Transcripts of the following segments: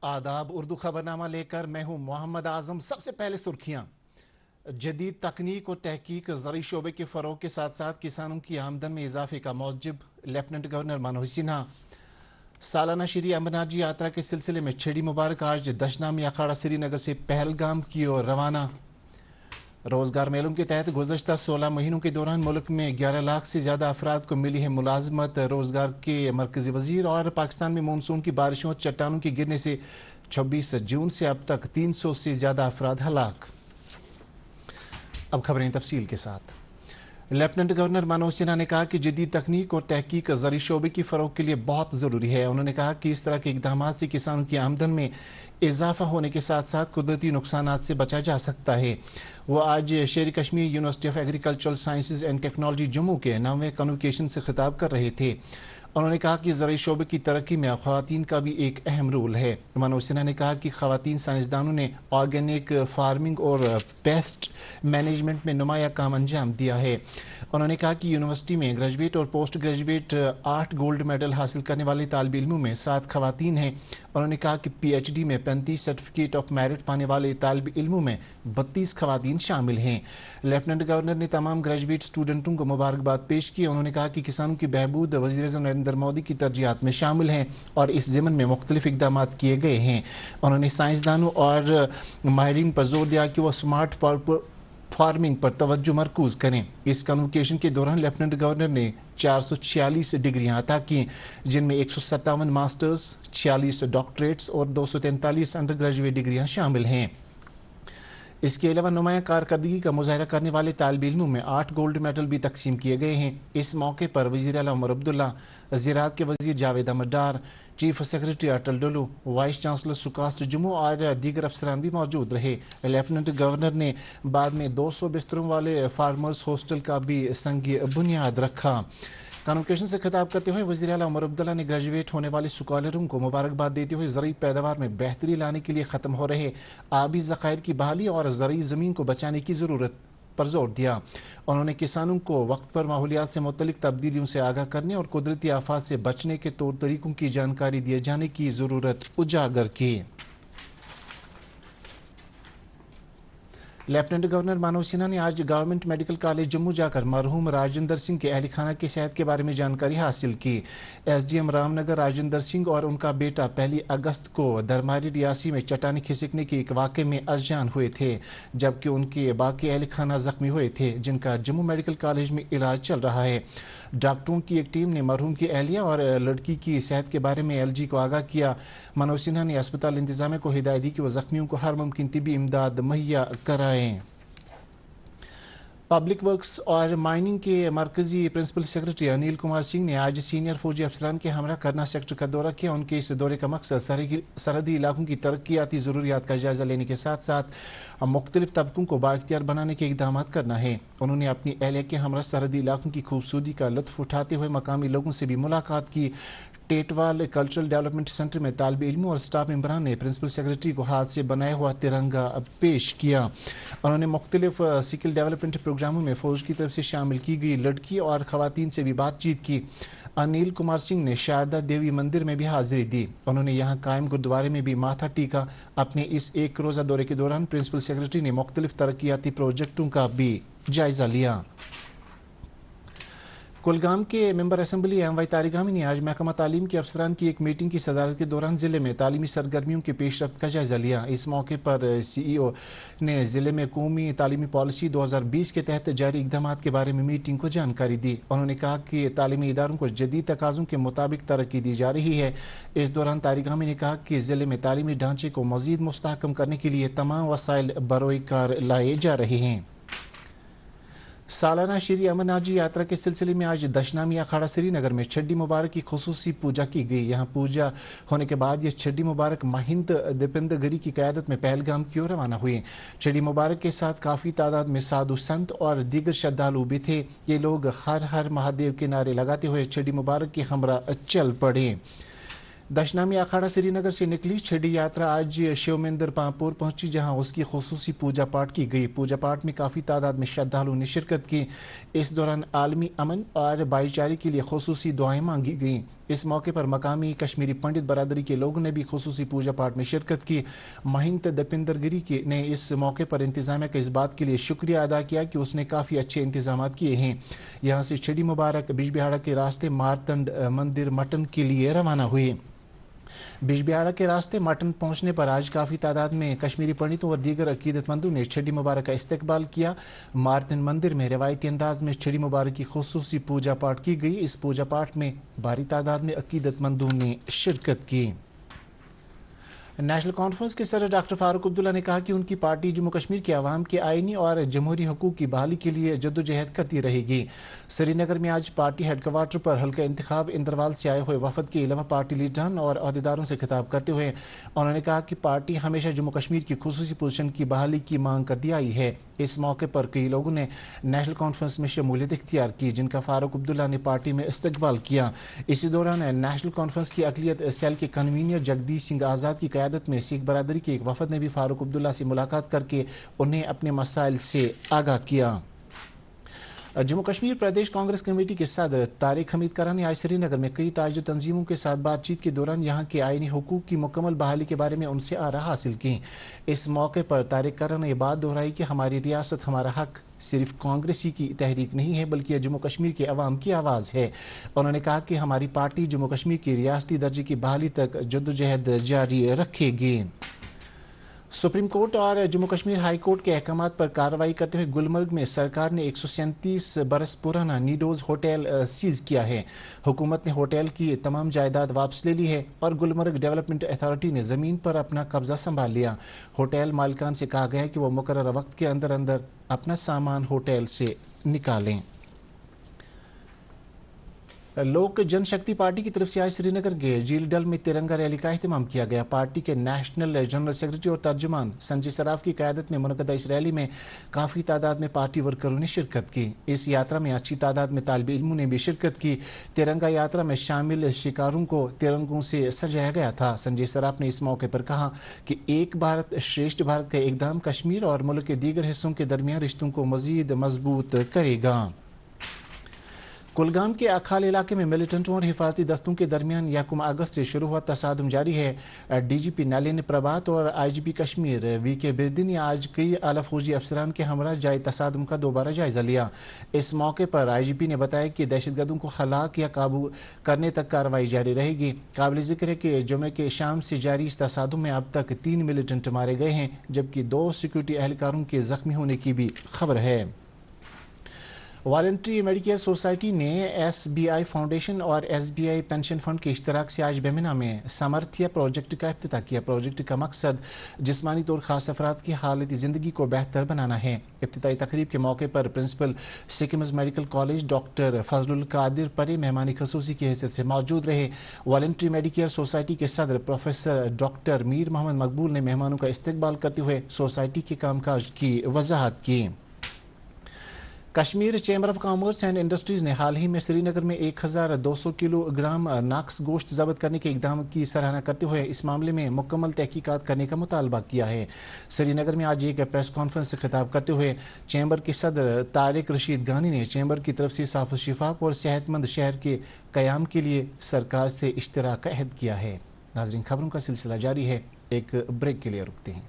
आदाब। उर्दू खबरनामा लेकर मैं हूं मोहम्मद आजम। सबसे पहले सुर्खियां। जदीद तकनीक और तहकीक ज़रूरी शोबे के फरोग के साथ साथ किसानों की आमदन में इजाफे का मौजब। Lieutenant governor Manoj Sinha. सालाना श्री अमरनाथ जी यात्रा के सिलसिले में छड़ी मुबारक आज दशनामी अखाड़ा श्रीनगर से पहलगाम की ओर रवाना। रोजगार मेलों के तहत गुज़श्ता 16 महीनों के दौरान मुल्क में 11 लाख से ज्यादा अफराद को मिली है मुलाजमत। रोजगार के मरकजी वजीर। और पाकिस्तान में मानसून की बारिशों और चट्टानों के गिरने से 26 जून से अब तक 300 से ज्यादा अफराद हलाक। अब खबरें तफसील के साथ। लेफ्टिनेंट गवर्नर मनोज सिन्हा ने कहा कि जदीद तकनीक और तहकीक ज़रूरी शोबे की फरोग के लिए बहुत जरूरी है। उन्होंने कहा कि इस तरह के इकदाम से किसानों की आमदन में इजाफा होने के साथ साथ कुदरती नुकसान से बचा जा सकता है। वो आज शेर Kashmir university of agricultural sciences and technology Jammu के 9वें कन्वोकेशन से खिताब कर रहे थे। उन्होंने कहा कि ज़रूरी शोबे की तरक्की में ख़वातीन का भी एक अहम रोल है। मनोज सिन्हा ने कहा कि ख़वातीन साइंसदानों ने ऑर्गेनिक फार्मिंग और पेस्ट मैनेजमेंट में नुमाया काम अंजाम दिया है। उन्होंने कहा कि यूनिवर्सिटी में ग्रेजुएट और पोस्ट ग्रेजुएट 8 गोल्ड मेडल हासिल करने वाले तालिब इल्मों में 7 ख़वातीन हैं। उन्होंने कहा कि PhD में 35 सर्टिफिकेट ऑफ मेरिट पाने वाले तालिब इल्मों में 32 ख़वातीन शामिल हैं। लेफ्टिनेंट गवर्नर ने तमाम ग्रेजुएट स्टूडेंटों को मुबारकबाद पेश की। उन्होंने कहा कि किसानों की बहबूद वज़ीर-ए-आज़म नरेंद्र मोदी की तरजीहात में शामिल हैं और इस ज़िमन में मुख्तलिफ इक़दाम किए गए हैं। उन्होंने साइंसदानों और माहिरीन पर जोर दिया कि वह स्मार्ट फार्मिंग पर तवज्जो मरकूज करें। इस कन्वोकेशन के दौरान लेफ्टिनेंट गवर्नर ने 446 डिग्रियां अता की, जिनमें 157 मास्टर्स, 46 डॉक्टरेट्स और 243 अंडर ग्रेजुएट डिग्रियां शामिल हैं। इसके अलावा नुमाया कारकर्दगी का मुजाहरा करने वाले तालिब इल्मों में 8 गोल्ड मेडल भी तकसीम किए गए हैं। इस मौके पर वज़ीर आला उमर अब्दुल्ला, ज़राअत के वज़ीर जावेद अहमद डार, चीफ सेक्रेटरी अटल डुल्लू, वाइस चांसलर सुकास्ट जम्मू और दीगर अफसरान भी मौजूद रहे। लेफ्टिनेंट गवर्नर ने बाद में 200 बिस्तरों वाले फार्मर्स हॉस्टल का भी संग बुनियाद रखा। कन्वोकेशन से खिताब करते हुए वज़ीर आला उमर अब्दुल्ला ने ग्रेजुएट होने वाले स्कॉलरों को मुबारकबाद देते हुए ज़रूरी पैदावार में बेहतरी लाने के लिए ख़त्म हो रहे आबी ज़खायर की बहाली और ज़रूरी ज़मीन को बचाने की ज़रूरत पर जोर दिया। उन्होंने किसानों को वक्त पर माहौलियात से मुतल्लिक तब्दीलियों से आगाह करने और कुदरती आफात से बचने के तौर तरीकों की जानकारी दिए जाने की ज़रूरत उजागर की। लेफ्टिनेंट गवर्नर मनोज सिन्हा ने आज गवर्नमेंट मेडिकल कॉलेज जम्मू जाकर मरहूम राजेंद्र सिंह के अहल खाना की सेहत के बारे में जानकारी हासिल की। SDM रामनगर राजेंद्र सिंह और उनका बेटा 1 अगस्त को दरमारी रियासी में चट्टानी खिसकने के एक वाक़े में अज़जान हुए थे, जबकि उनके बाकी अहल खाना जख्मी हुए थे, जिनका जम्मू मेडिकल कॉलेज में इलाज चल रहा है। डॉक्टरों की एक टीम ने मरहूम की अहलिया और लड़की की सेहत के बारे में LG को आगाह किया। मनोज सिन्हा ने अस्पताल इंतजामिया को हिदायत दी कि वह जख्मियों को हर मुमकिन तिबी इमदाद मुहैया कराएं। पब्लिक वर्क्स और माइनिंग के मरकजी प्रिंसिपल सेक्रेटरी अनिल कुमार सिंह ने आज सीनियर फौजी अफसरान के हमरा करना सेक्टर का दौरा किया। उनके इस दौरे का मकसद सरहदी इलाकों की तरक्याती ज़रूरियात का जायजा लेने के साथ साथ मुख्तलिफ तबकों को बाइख्तियार बनाने के इक़दाम करना है। उन्होंने अपनी अहलिया के हमरा सरहदी इलाकों की खूबसूरती का लुत्फ उठाते हुए मकामी लोगों से भी मुलाकात की। टेटवाल कल्चरल डेवलपमेंट सेंटर में तालिब इल्मों और स्टाफ मेंबरान ने प्रिंसिपल सेक्रेटरी को हाथ से बनाया हुआ तिरंगा पेश किया। उन्होंने मुख्तलिफ स्किल डेवलपमेंट प्रोग्रामों में फौज की तरफ से शामिल की गई लड़की और खवातीन से भी बातचीत की। अनिल कुमार सिंह ने शारदा देवी मंदिर में भी हाजिरी दी। उन्होंने यहां कायम गुरुद्वारे में भी माथा टीका। अपने इस एक रोजा दौरे के दौरान प्रिंसिपल सेक्रेटरी ने मुख्तलिफ तरक्याती प्रोजेक्टों का भी जायजा लिया। कुलगाम के मेंबर असेंबली MY तारिगामी ने आज महकमा तालीम के अफसरान की एक मीटिंग की सदारत के दौरान जिले में तालीमी सरगर्मियों के पेशरफ्त का जायजा लिया। इस मौके पर CEO ने जिले में कौमी तालीमी पॉलिसी 2020 के तहत जारी इकदाम के बारे में मीटिंग को जानकारी दी। उन्होंने कहा कि तालीमी इदारों को जदीद तकाज़ों के मुताबिक तरक्की दी जा रही है। इस दौरान तारिगामी ने कहा कि जिले में तालीमी ढांचे को मजीद मुस्तहकम करने के लिए तमाम वसाइल बरोए कार लाए जा रहे हैं। सालाना श्री अमरनाथ जी यात्रा के सिलसिले में आज दशनामी अखाड़ा श्रीनगर में छड़ी मुबारक की खुसूसी पूजा की गई। यहाँ पूजा होने के बाद ये छड़ी मुबारक महिंद दीपेंद्र गिरी की क़यादत में पहलगाम की ओर रवाना हुए। छड़ी मुबारक के साथ काफ़ी तादाद में साधु संत और दीगर श्रद्धालु भी थे। ये लोग हर हर महादेव के नारे लगाते हुए छड़ी मुबारक की हमरा चल पड़े। दशनामी अखाड़ा श्रीनगर से निकली छठी यात्रा आज शिव मंदिर पांपोर पहुंची, जहां उसकी खुसूसी पूजा पाठ की गई। पूजा पाठ में काफी तादाद में श्रद्धालुओं ने शिरकत की। इस दौरान आलमी अमन और भाईचारे के लिए खुसूसी दुआएं मांगी गईं। इस मौके पर मकामी कश्मीरी पंडित बरादरी के लोगों ने भी खुसूसी पूजा पाठ में शिरकत की। महिंत दपिंदर गिरी ने इस मौके पर इंतजामिया का इस बात के लिए शुक्रिया अदा किया कि उसने काफी अच्छे इंतजाम किए हैं। यहां से छड़ी मुबारक बिजबिहाड़ा के रास्ते मारतंड मंदिर मटन के लिए रवाना हुए। बिजबिहाड़ा के रास्ते मटन पहुंचने पर आज काफी तादाद में कश्मीरी पंडितों और दीगर अकीदतमंदों ने छड़ी मुबारक का इस्तकबाल किया। मारतन मंदिर में रवायती अंदाज में छड़ी मुबारक की खुसूसी पूजा पाठ की गई। इस पूजा पाठ में भारी तादाद में अकीदतमंदों ने शिरकत की। नेशनल कॉन्फ्रेंस के सदर डॉक्टर फारूक अब्दुल्ला ने कहा कि उनकी पार्टी जम्मू कश्मीर के अवाम के आईनी और जमहूरी हकूक की बहाली के लिए जद्दोजहद करती रहेगी। श्रीनगर में आज पार्टी हेडक्वार्टर पर हल्का इंतखाब इंदरवाल से आए हुए वफद के अलावा पार्टी लीडरान और अहदेदारों से खिताब करते हुए उन्होंने कहा कि पार्टी हमेशा जम्मू कश्मीर की खुसूसी पोजीशन की बहाली की मांग करती आई है। इस मौके पर कई लोगों ने नेशनल कॉन्फ्रेंस में शमूलियत इख्तियार की, जिनका फारूक अब्दुल्ला ने पार्टी में इस्तकबाल किया। इसी दौरान नेशनल कॉन्फ्रेंस की अकलियत सेल के कन्वीनर जगदीश सिंह आजाद की क़यादत में सिख बरादरी के एक वफद ने भी फारूक अब्दुल्ला से मुलाकात करके उन्हें अपने मसाइल से आगाह किया। जम्मू कश्मीर प्रदेश कांग्रेस कमेटी के सदर तारिक हमीद कारा ने आज श्रीनगर में कई ताज तंजीमों के साथ बातचीत के दौरान यहां के आईनी हुकूक की मुकम्मल बहाली के बारे में उनसे आरा हासिल की। इस मौके पर तारिक कारा ने यह बात दोहराई कि हमारी रियासत हमारा हक सिर्फ कांग्रेसी की तहरीक नहीं है, बल्कि यह जम्मू कश्मीर के अवाम की आवाज़ है। उन्होंने कहा कि हमारी पार्टी जम्मू कश्मीर की रियासती दर्जे की बहाली तक जद्दोजहद जारी रखेगी। सुप्रीम कोर्ट और जम्मू कश्मीर हाई कोर्ट के अहकामात पर कार्रवाई करते हुए गुलमर्ग में सरकार ने 137 बरस पुराना नीडोज होटल सीज किया है। हुकूमत ने होटल की तमाम जायदाद वापस ले ली है और गुलमर्ग डेवलपमेंट अथॉरिटी ने जमीन पर अपना कब्जा संभाल लिया। होटल मालिकान से कहा गया है कि वो मुकर्रर वक्त के अंदर अंदर अपना सामान होटल से निकालें। लोक जनशक्ति पार्टी की तरफ से आज श्रीनगर के झील डल में तिरंगा रैली का एहतमाम किया गया। पार्टी के नेशनल जनरल सेक्रेटरी और तर्जुमान संजय सराफ की क़यादत में मुनक़दा इस रैली में काफी तादाद में पार्टी वर्करों ने शिरकत की। इस यात्रा में अच्छी तादाद में तालिब इल्मों ने भी शिरकत की। तिरंगा यात्रा में शामिल शिकारों को तिरंगों से सजाया गया था। संजय सराफ ने इस मौके पर कहा कि एक भारत श्रेष्ठ भारत का इक़दाम कश्मीर और मुल्क के दीगर हिस्सों के दरमियान रिश्तों को मजीद मजबूत करेगा। कुलगाम के अखाल इलाके में मिलिटेंटों और हिफाजती दस्तों के दरमियान 1 अगस्त से शुरू हुआ तसादुम जारी है। डीजीपी नलिन प्रभात और आईजीपी कश्मीर वीके बिर्दी ने आज कई आला फौजी अफसरान के हमरा जाए तसादुम का दोबारा जायजा लिया। इस मौके पर आईजीपी ने बताया कि दहशतगर्दों को हलाक या काबू करने तक कार्रवाई जारी रहेगी। काबिल जिक्र है कि जुमे के शाम से जारी इस तसादुम में अब तक 3 मिलिटेंट मारे गए हैं, जबकि 2 सिक्योरिटी एहलकारों के जख्मी होने की भी खबर है। वॉलंटरी मेडिकेयर सोसाइटी ने एसबीआई फाउंडेशन और एसबीआई पेंशन फंड के इश्तराक से आज बेमिना में समर्थ्य प्रोजेक्ट का इफ्तिताह किया। प्रोजेक्ट का मकसद जिस्मानी तौर खास अफराद की हालत ज़िंदगी को बेहतर बनाना है। इफ्तिताही तकरीब के मौके पर principal SKIMS medical college doctor Fazlul Qadir Parray मेहमानी खसूसी की हैसियत से मौजूद रहे। वॉलंटरी मेडिकेयर सोसाइटी के सदर प्रोफेसर डॉक्टर मीर मोहम्मद मकबूल ने मेहमानों का इस्तकबाल करते हुए सोसाइटी के कामकाज की वजाहत की। Kashmir chamber of commerce and industries ने हाल ही में श्रीनगर में 1200 किलोग्राम नाक्स गोश्त जब्त करने के इकदाम की सराहना करते हुए इस मामले में मुकम्मल तहकीकात करने का मुतालबा किया है। श्रीनगर में आज एक प्रेस कॉन्फ्रेंस से खिताब करते हुए चैम्बर के सदर तारिक रशीद गानी ने चैम्बर की तरफ से साफ शिफाफ और सेहतमंद शहर के कयाम के लिए सरकार से इश्तराक का अहद किया है। नाज़रीन, खबरों का सिलसिला जारी है, एक ब्रेक के लिए रुकते हैं।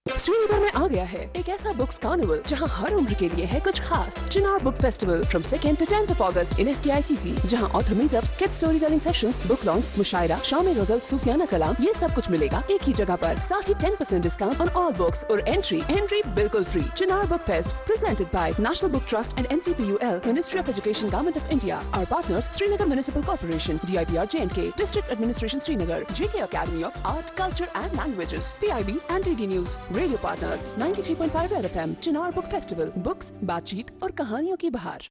श्रीनगर में आ गया है एक ऐसा बुक्स कार्निवल जहां हर उम्र के लिए है कुछ खास। Chinar book festival from 2nd to 10th of August in STICC, जहां author meetups, kid story telling sessions, book launch, मुशायरा, शामी गजल, सूफियाना कलाम, ये सब कुछ मिलेगा एक ही जगह पर। साथ ही 10% डिस्काउंट ऑन ऑल बुक्स और एंट्री बिल्कुल free. Chinar book fest presented by national book trust and NCPUL, ministry of education, government of India. Our partners Srinagar municipal corporation, DIPR J&K, district administration Srinagar, JK Academy of Art, Culture and Languages, PIB and DD News, radio partners 93.5 FM, Chinar book festival, books, बातचीत और कहानियों की बहार।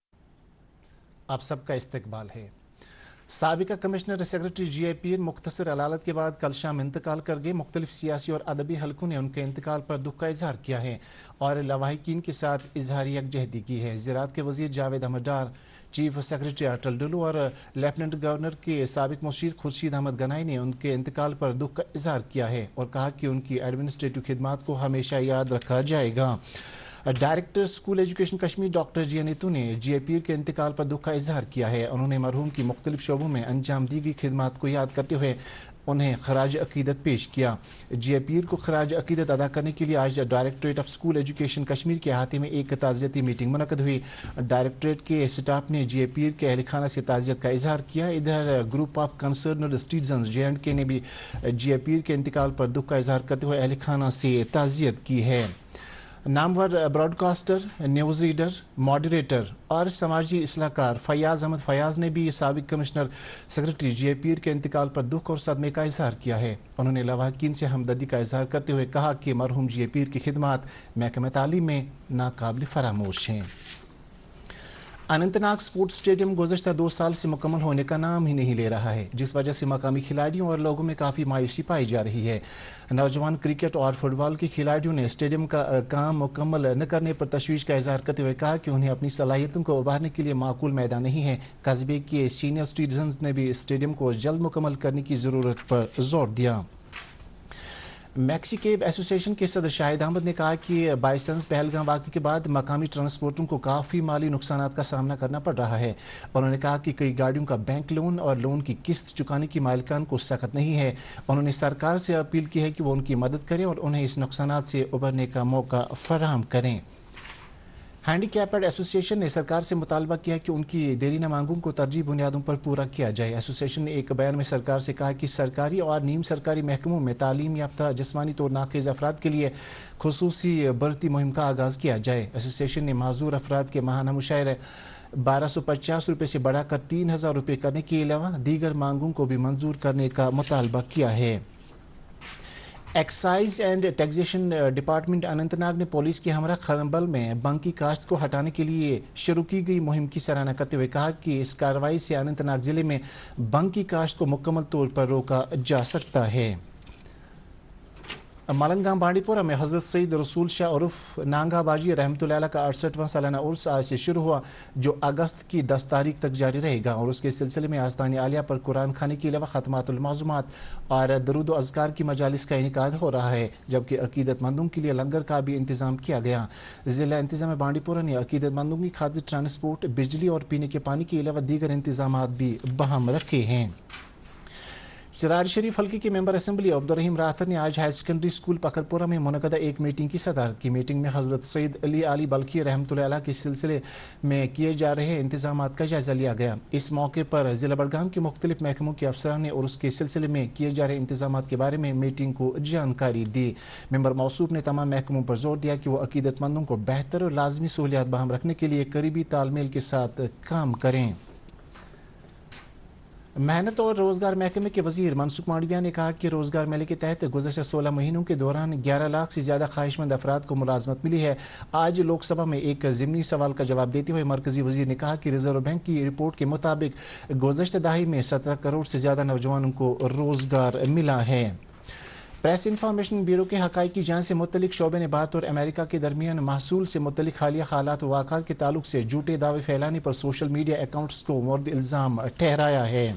आप सबका इस्तकबाल है। साबिका commissioner secretary GIPN मुख्तसर अदालत के बाद कल शाम इंतकाल कर गए। मुख्तलिफ सियासी और अदबी हलकों ने उनके इंतकाल पर दुख का इजहार किया है और लवाहिकीन के साथ इजहार यकजहती की है। ज़राअत के वजीर जावेद अहमद डार, چیف سیکرٹری اٹل ڈلو اور لیفٹیننٹ گورنر کے سابق مشیر خورشید احمد گنائی نے ان کے انتقال پر دکھ کا اظہار کیا ہے اور کہا کہ ان کی ایڈمنسٹریٹو خدمات کو ہمیشہ یاد رکھا جائے گا۔ Director school education Kashmir doctor G Neetu نے جی اے پیر کے انتقال پر دکھ کا اظہار کیا ہے۔ انہوں نے مرحوم کی مختلف شعبوں میں انجام دی گئی خدمات کو یاد کرتے ہوئے انہیں خراج عقیدت پیش کیا۔ جی اے پیر کو خراج عقیدت ادا کرنے کے لیے آج directorate of school education Kashmir کے احاطے میں ایک تعزیتی میٹنگ منعقد ہوئی۔ ڈائریکٹوریٹ کے اسٹاف نے جی اے پیر کے اہل خانہ سے تعزیت کا اظہار کیا۔ ادھر group of concerned citizens J and کے نے بھی جی اے پیر کے انتقال پر دکھ کا اظہار کرتے ہوئے اہل خانہ سے تعزیت کی ہے۔ نامور broadcaster, news reader, moderator اور سماجی اصلاح کار فیاض احمد فیاض نے بھی سابق کمشنر سیکرٹری جی اے پیر کے انتقال پر دکھ اور صدمے کا اظہار کیا ہے۔ انہوں نے لواحقین سے ہمدردی کا اظہار کرتے ہوئے کہا کہ مرحوم جی اے پیر کی خدمات محکمہ تعلیم میں ناقابل فراموش ہیں۔ اننت ناگ سپورٹس اسٹیڈیم گزشتہ 2 سال سے مکمل ہونے کا نام ہی نہیں لے رہا ہے، جس وجہ سے مقامی کھلاڑیوں اور لوگوں میں کافی مایوسی پائی جا رہی ہے۔ نوجوان کرکٹ اور فٹ بال کے کھلاڑیوں نے اسٹیڈیم کا کام مکمل نہ کرنے پر تشویش کا اظہار کرتے ہوئے کہا کہ انہیں اپنی صلاحیتوں کو ابھارنے کے لیے معقول میدان نہیں ہے۔ قصبے کے سینئر سٹیزنز نے بھی اسٹیڈیم کو جلد مکمل کرنے کی ضرورت پر زور دیا۔ میکسی کیب ایسوسی ایشن کے صدر شاہد احمد نے کہا کہ بائیسنس پہلگام واقعے کے بعد مقامی ٹرانسپورٹوں کو کافی مالی نقصانات کا سامنا کرنا پڑ رہا ہے۔ انہوں نے کہا کہ کئی گاڑیوں کا بینک لون اور لون کی قسط چکانے کی مالکان کو سخت نہیں ہے۔ انہوں نے سرکار سے اپیل کی ہے کہ وہ ان کی مدد کریں اور انہیں اس نقصانات سے ابھرنے کا موقع فراہم کریں۔ ہینڈی کیپڈ ایسوسی ایشن نے سرکار سے مطالبہ کیا کہ ان کی دیرینہ مانگوں کو ترجیحی بنیادوں پر پورا کیا جائے۔ ایسوسی ایشن نے ایک بیان میں سرکار سے کہا کہ سرکاری اور نیم سرکاری محکموں میں تعلیم یافتہ جسمانی طور ناقص افراد کے لیے خصوصی بھرتی مہم کا آغاز کیا جائے۔ ایسوسی ایشن نے معذور افراد کے ماہانہ مشاہرے 1250 روپے سے بڑھا کر 3000 روپے کرنے کے علاوہ دیگر مانگوں کو بھی منظور کرنے کا مطالبہ کیا ہے۔ Excise and taxation department Anantnag نے پولیس کے ہمراہ خرمبل میں بنگ کی کاشت کو ہٹانے کے لیے شروع کی گئی مہم کی سراہنا کرتے ہوئے کہا کہ اس کارروائی سے اننت ناگ ضلع میں بنگ کی کاشت کو مکمل طور پر روکا جا سکتا ہے۔ ملنگام بانڈی پورہ میں حضرت سید رسول شاہ عرف نانگا باجی رحمۃ اللہ علیہ کا 68واں سالانہ عرس آج سے شروع ہوا، جو اگست کی 10 تاریخ تک جاری رہے گا، اور اس کے سلسلے میں آستان عالیہ پر قرآن خوانی کے علاوہ ختمات المعظومات اور درود و اذکار کی مجالس کا انعقاد ہو رہا ہے، جبکہ عقیدت مندوں کے لیے لنگر کا بھی انتظام کیا گیا۔ ضلع انتظامیہ بانڈی پورہ نے عقیدت مندوں کی خاطر ٹرانسپورٹ، بجلی اور پینے کے پانی کے علاوہ دیگر انتظامات بھی بہم رکھے ہیں۔ چرار شریف حلقے کے ممبر اسمبلی عبدالرحیم راہتر نے آج ہائر سیکنڈری اسکول پکھرپورہ میں منعقدہ ایک میٹنگ کی صدارت کی۔ میٹنگ میں حضرت سید علی بلخی رحمۃ اللہ علیہ کے سلسلے میں کیے جا رہے انتظامات کا جائزہ لیا گیا۔ اس موقع پر ضلع بڑگام کے مختلف محکموں کے افسران نے عرس کے سلسلے میں کیے جا رہے انتظامات کے بارے میں میٹنگ کو جانکاری دی۔ ممبر موصوف نے تمام محکموں پر زور دیا کہ وہ عقیدت مندوں کو بہتر اور لازمی سہولیات بہم رکھنے کے لیے قریبی تال میل کے ساتھ کام کریں۔ محنت اور روزگار محکمے کے وزیر منسکھ مانڈویا نے کہا کہ روزگار میلے کے تحت گزشتہ 16 مہینوں کے دوران 11 لاکھ سے زیادہ خواہش مند افراد کو ملازمت ملی ہے۔ آج لوک سبھا میں ایک ضمنی سوال کا جواب دیتے ہوئے مرکزی وزیر نے کہا کہ ریزرو بینک کی رپورٹ کے مطابق گزشتہ دہائی میں 17 کروڑ سے زیادہ نوجوانوں کو روزگار ملا ہے۔ پریس انفارمیشن بیورو کے حقائق کی جانچ سے متعلق شعبے نے بھارت اور امریکہ کے درمیان محصول سے متعلق حالیہ حالات و واقعات کے تعلق سے جھوٹے دعوے پھیلانے پر سوشل میڈیا اکاؤنٹس کو مورد الزام ٹھہرایا ہے۔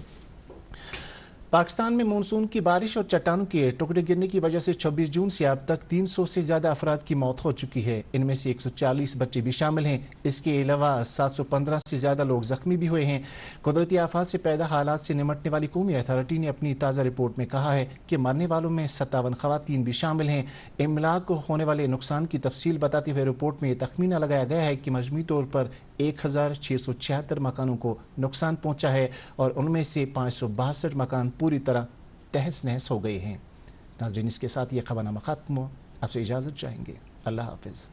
پاکستان میں مونسون کی بارش اور چٹانوں کے ٹکڑے گرنے کی وجہ سے 26 جون سے اب تک 300 سے زیادہ افراد کی موت ہو چکی ہے، ان میں سے 140 بچے بھی شامل ہیں۔ اس کے علاوہ 715 سے زیادہ لوگ زخمی بھی ہوئے ہیں۔ قدرتی آفات سے پیدا حالات سے نمٹنے والی قومی اتھارٹی نے اپنی تازہ رپورٹ میں کہا ہے کہ مرنے والوں میں 57 خواتین بھی شامل ہیں۔ املاک کو ہونے والے نقصان کی تفصیل بتاتے ہوئے رپورٹ میں یہ تخمینہ لگایا گیا ہے کہ مجموعی طور پر 1676 مکانوں کو نقصان پہنچا ہے اور ان میں سے 562 مکان پوری طرح تہس نہس ہو گئے ہیں۔ ناظرین، اس کے ساتھ یہ خبرنامہ ختم ہوا، آپ سے اجازت چاہیں گے۔ اللہ حافظ۔